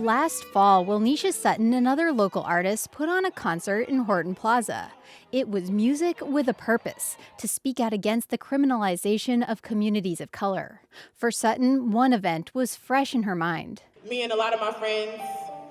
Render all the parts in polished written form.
Last fall, Wilnisha Sutton and other local artists put on a concert in Horton Plaza. It was music with a purpose, to speak out against the criminalization of communities of color. For Sutton, one event was fresh in her mind. Me and a lot of my friends,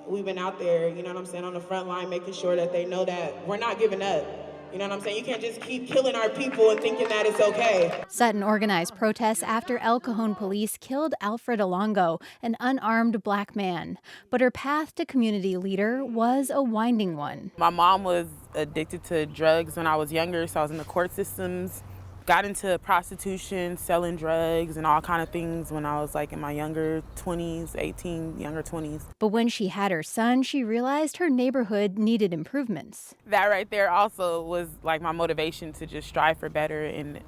we've been out there, you know what I'm saying, on the front line, making sure that they know that we're not giving up. You know what I'm saying? You can't just keep killing our people and thinking that it's okay. Sutton organized protests after El Cajon police killed Alfred Alongo, an unarmed black man. But her path to community leader was a winding one. My mom was addicted to drugs when I was younger, so I was in the court systems. Got into prostitution, selling drugs, and all kind of things when I was like in my younger 20s, 18, younger 20s. But when she had her son, she realized her neighborhood needed improvements. That right there also was like my motivation to just strive for better and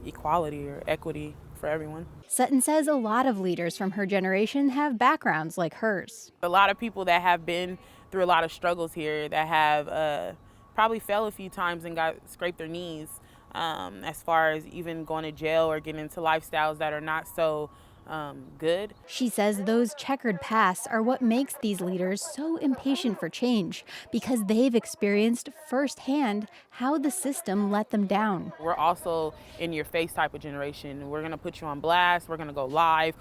equality or equity for everyone. Sutton says a lot of leaders from her generation have backgrounds like hers. A lot of people that have been through a lot of struggles here that have probably fell a few times and scraped their knees. As far as even going to jail or getting into lifestyles that are not so good. She says those checkered pasts are what makes these leaders so impatient for change, because they've experienced firsthand how the system let them down. We're also in your face type of generation. We're gonna put you on blast, we're gonna go live,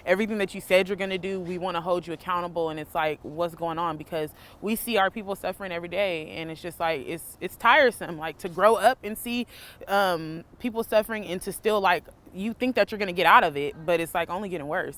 everything that you said you're gonna do, we wanna hold you accountable, and it's like, what's going on? Because we see our people suffering every day, and it's just like, it's tiresome, like to grow up and see people suffering and to still like, you think that you're going to get out of it, but it's like only getting worse.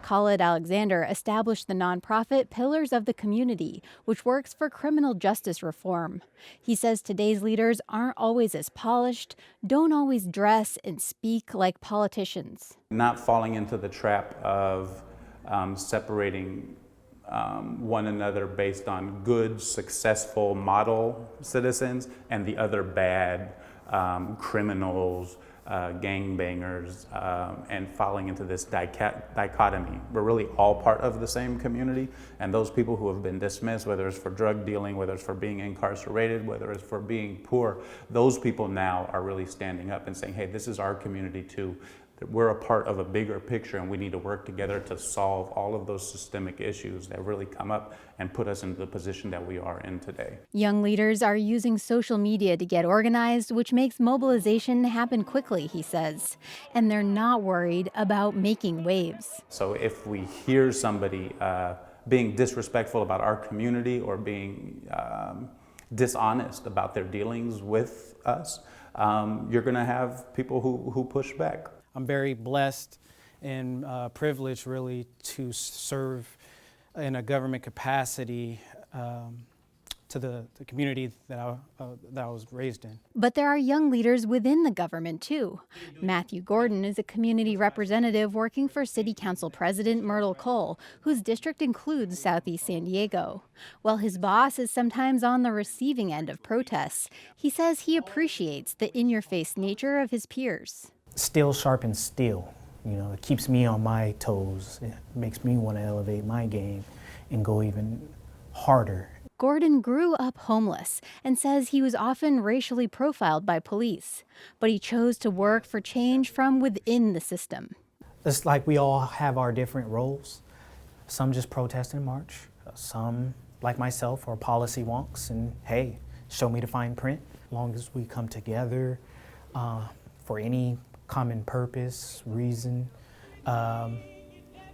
Khalid Alexander established the nonprofit Pillars of the Community, which works for criminal justice reform. He says today's leaders aren't always as polished, don't always dress and speak like politicians. Not falling into the trap of separating one another based on good, successful model citizens and the other bad criminals, gangbangers, and falling into this dichotomy. We're really all part of the same community, and those people who have been dismissed, whether it's for drug dealing, whether it's for being incarcerated, whether it's for being poor, those people now are really standing up and saying, hey, this is our community too. We're a part of a bigger picture, and we need to work together to solve all of those systemic issues that really come up and put us into the position that we are in today. Young leaders are using social media to get organized, which makes mobilization happen quickly, he says. And they're not worried about making waves. So if we hear somebody being disrespectful about our community or being dishonest about their dealings with us, you're going to have people who push back. I'm very blessed and privileged, really, to serve in a government capacity to the community that I was raised in. But there are young leaders within the government, too. Matthew Gordon is a community representative working for City Council President Myrtle Cole, whose district includes Southeast San Diego. While his boss is sometimes on the receiving end of protests, he says he appreciates the in-your-face nature of his peers. Steel sharpens steel. You know, it keeps me on my toes. It makes me want to elevate my game and go even harder. Gordon grew up homeless and says he was often racially profiled by police, but he chose to work for change from within the system. It's like we all have our different roles. Some just protest and march. Some, like myself, are policy wonks and, hey, show me the fine print. As long as we come together for any common purpose, reason,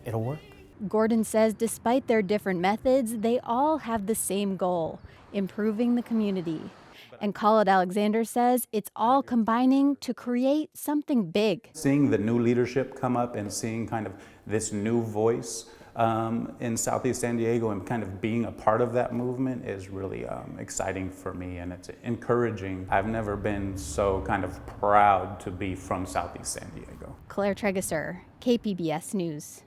it'll work. Gordon says despite their different methods, they all have the same goal, improving the community. And Khalid Alexander says it's all combining to create something big. Seeing the new leadership come up and seeing kind of this new voice in Southeast San Diego and kind of being a part of that movement is really exciting for me, and it's encouraging. I've never been so kind of proud to be from Southeast San Diego. Claire Tregesser, KPBS News.